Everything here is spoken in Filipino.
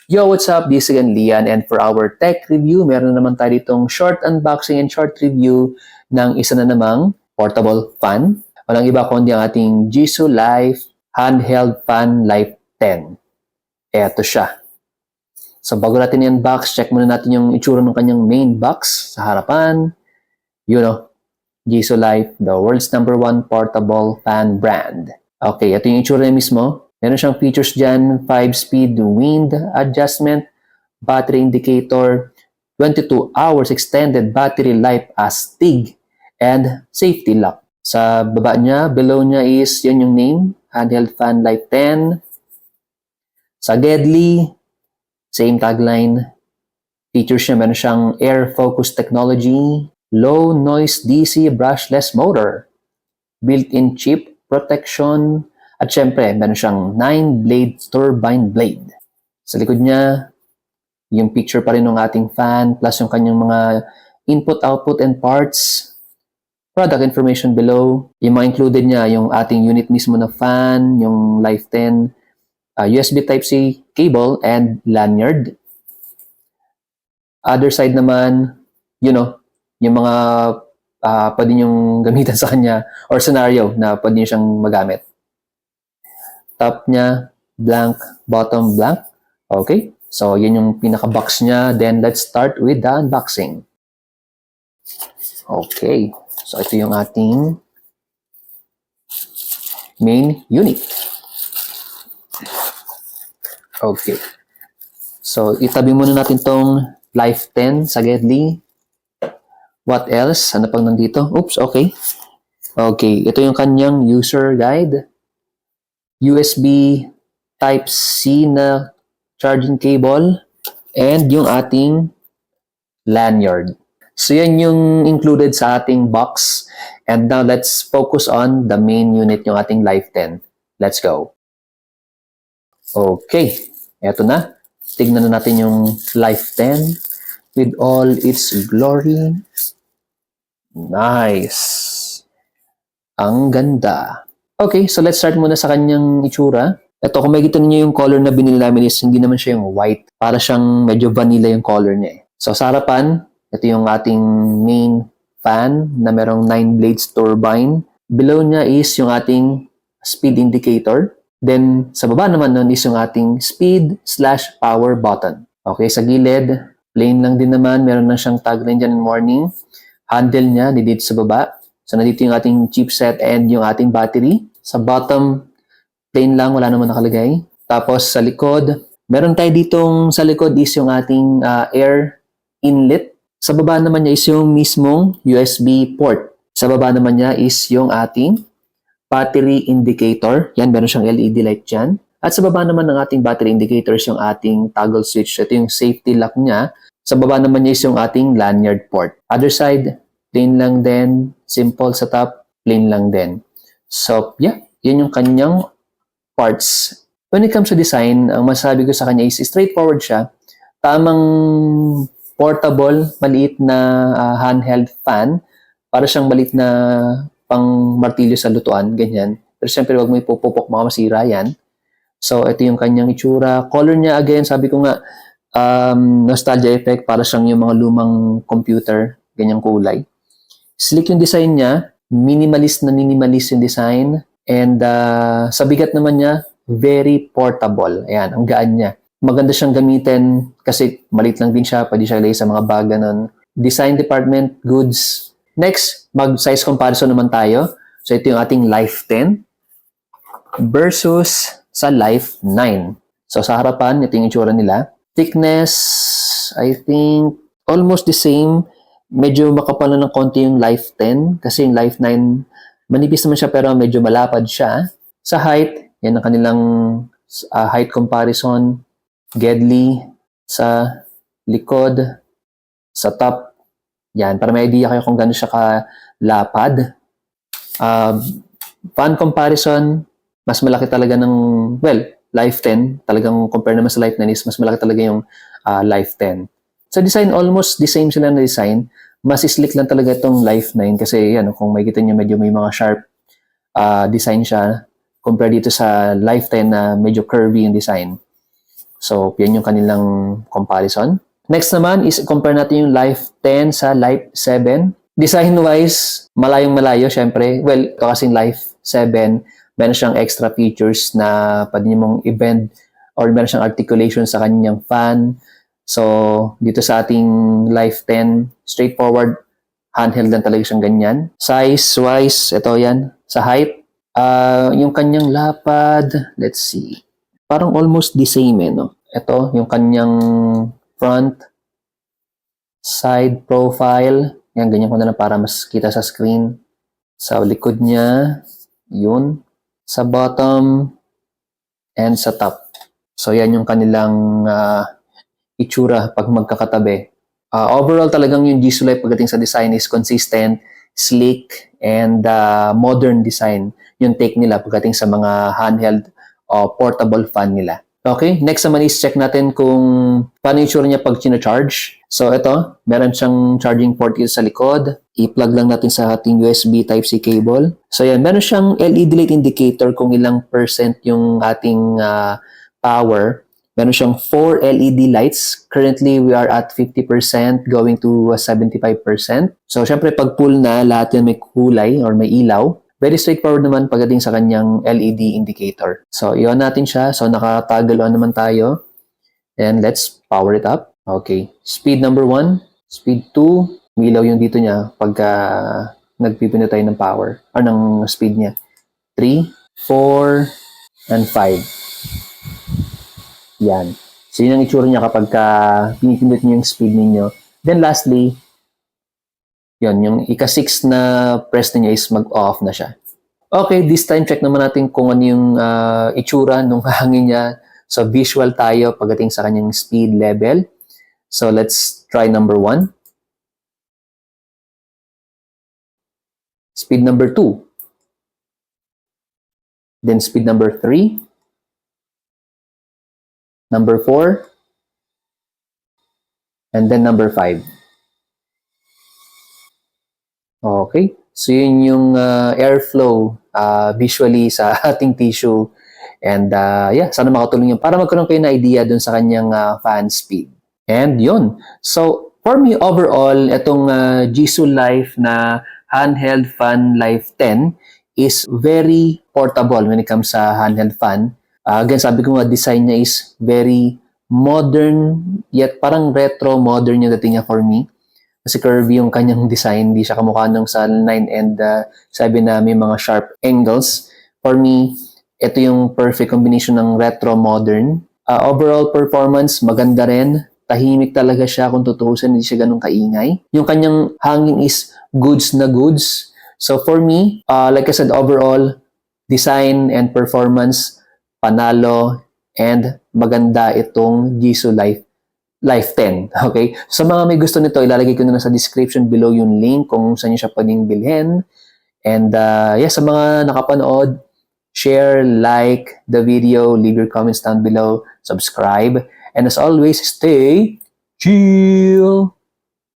Yo, what's up? This is again Lian, and for our tech review, meron na naman tayo ditong short unboxing and short review ng isa na namang portable fan. Walang iba kundi ang ating Jisoo Life Handheld Fan Life 10. Eto siya. So bago natin i-unbox, check muna natin yung itsura ng kanyang main box sa harapan. Jisoo Life, the world's #1 portable fan brand. Okay, ito yung itsura niya mismo. Meron siyang features dyan, 5-speed wind adjustment, battery indicator, 22 hours extended battery life as TIG, and safety lock. Sa baba niya, below niya is, yan yung name, Handheld Fan Life 10. Sa Gedli, same tagline. Features niya, meron siyang air focus technology, low noise DC brushless motor, built-in chip protection, at syempre, meron siyang 9-blade turbine blade. Sa likod niya, yung picture pa rin ng ating fan, plus yung kanyang mga input, output, and parts. Product information below. Yung mga included niya, yung ating unit mismo na fan, yung Life 10, USB Type-C cable, and lanyard. Other side naman, yung mga pwede niyong gamitan sa kanya or scenario na pwede niyo siyang magamit. Top niya, blank, bottom blank. Okay, so yun yung pinaka-box niya. Then let's start with the unboxing. Okay, so ito yung ating main unit. Okay, so itabi muna natin tong Life 10 sa Gedli. What else? Ano pang nandito? Oops, okay. Okay, ito yung kanyang user guide. USB Type-C na charging cable, and yung ating lanyard. So yan yung included sa ating box. And now let's focus on the main unit, yung ating Life 10. Let's go. Okay, eto na. Tignan na natin yung Life 10 with all its glory. Nice. Ang ganda. Okay, so let's start muna sa kanyang itsura. Ito, kung makikita niyo yung color na binili namin is hindi naman siya yung white. Para siyang medyo vanilla yung color niya. So sa harapan, ito yung ating main fan na merong 9 blades turbine. Below niya is yung ating speed indicator. Then sa baba naman nun is yung ating speed/power button. Okay, sa gilid, plain lang din naman. Meron na siyang tagline dyan in warning. Handle niya, dito sa baba. So, nandito yung ating chipset and yung ating battery. Sa bottom, plain lang, wala naman nakalagay. Tapos, sa likod, meron tayo ditong sa likod is yung ating air inlet. Sa baba naman niya is yung mismong USB port. Sa baba naman niya is yung ating battery indicator. Yan, meron siyang LED light dyan. At sa baba naman ng ating battery indicator is yung ating toggle switch. Ito yung safety lock niya. Sa baba naman niya is yung ating lanyard port. Other side, plain lang din, simple sa top, plain lang din. So, yeah, yun yung kanyang parts. When it comes to design, ang masabi ko sa kanya is straightforward siya. Tamang portable, maliit na handheld fan. Para siyang maliit na pang martilyo sa lutuan, ganyan. Pero syempre, wag mo ipupupok, baka masira yan. So, ito yung kanyang itsura. Color niya, again, sabi ko nga, nostalgia effect, para siyang yung mga lumang computer, ganyang kulay. Slick yung design niya, minimalist yung design, and sa bigat naman niya, very portable. Ayan, ang gaan niya. Maganda siyang gamitin kasi maliit lang din siya, pwede siya ilagay sa mga bag, ganun. Design department, goods. Next, mag-size comparison naman tayo. So, ito yung ating Life 10 versus sa Life 9. So, sa harapan, ito yung itsura nila. Thickness, I think, almost the same. Medyo makapal na ng konti yung Life 10 kasi yung Life 9 manipis naman siya pero medyo malapad siya. Sa height, yan ang kanilang height comparison. Gedli sa likod, sa top. Yan, para may idea kayo kung gano'n siya kalapad. Fan comparison, mas malaki talaga ng, Life 10. Talagang compare naman sa Life 9 is mas malaki talaga yung Life 10. Sa design, almost the same sila na design. Mas slick lang talaga itong Life 9 kasi yan, kung makikita nyo, medyo may mga sharp design siya compare dito sa Life 10 na medyo curvy yung design. So, yan yung kanilang comparison. Next naman is compare natin yung Life 10 sa Life 7. Design-wise, malayong-malayo, syempre. Well, ito kasing Life 7, meron siyang extra features na pwede nyo mong i-bend or meron siyang articulation sa kanyang fan. So, dito sa ating Life 10, straightforward, handheld lang talaga siyang ganyan. Size-wise, ito yan, sa height. Yung kanyang lapad, let's see. Parang almost the same no? Ito, yung kanyang front, side profile. Yan, ganyan ko na lang para mas kita sa screen. Sa likod niya, yun. Sa bottom, and sa top. So, yan yung kanilang itsura pag magkakatabi. Overall, talagang yung Jisoo Life pagdating sa design is consistent, sleek, and modern design. Yung take nila pagdating sa mga handheld o portable fan nila. Okay, next naman is check natin kung paano yung itsura niya pag charge. So ito, meron siyang charging port dito sa likod. I-plug lang natin sa ating USB Type-C cable. So yan, meron siyang LED light indicator kung ilang percent yung ating power. Meron siyang 4 LED lights. Currently, we are at 50% going to 75%. So syempre pag full na, lahat yan may kulay or may ilaw. Very straightforward naman pagdating sa kanyang LED indicator. So, i-on natin siya. So, naka-toggle on naman tayo. And let's power it up. Okay. Speed number 1. Speed 2. Umilaw yung dito niya pagka nagpipino tayo ng power or ng speed niya. 3, 4, and 5. Yan. So, yun ang itsura niya kapag pinipindot niyo yung speed ninyo. Then, lastly, yun, yung ika-6 na press niya is mag-off na siya. Okay, this time check naman natin kung ano yung itsura nung hangin niya. So, visual tayo pagdating sa kanyang speed level. So, let's try number 1. Speed number 2. Then speed number 3. Number 4. And then number 5. Okay, so yun yung airflow visually sa ating tissue. And yeah, sana makatulong yun para magkaroon kayo na idea dun sa kanyang fan speed. And yun. So, for me overall, itong Jisoo Life na handheld fan Life 10 is very portable when it comes sa handheld fan. Again, sabi ko nga, design niya is very modern, yet parang retro modern yung dating niya for me. Kasi curvy yung kanyang design, hindi siya kamukha ng sa 9 and 7 na may mga sharp angles. For me, ito yung perfect combination ng retro-modern. Overall performance, maganda rin. Tahimik talaga siya kung tutuusin, hindi siya ganun kaingay. Yung kanyang hangin is goods na goods. So for me, like I said, overall, design and performance, panalo, and maganda itong Jisoo Life 10. Okay? Sa mga may gusto nito, ilalagay ko na sa description below yung link kung saan nyo siya pwedeng bilhin. And yeah, sa mga nakapanood, share, like the video, leave your comments down below, subscribe. And as always, stay chill!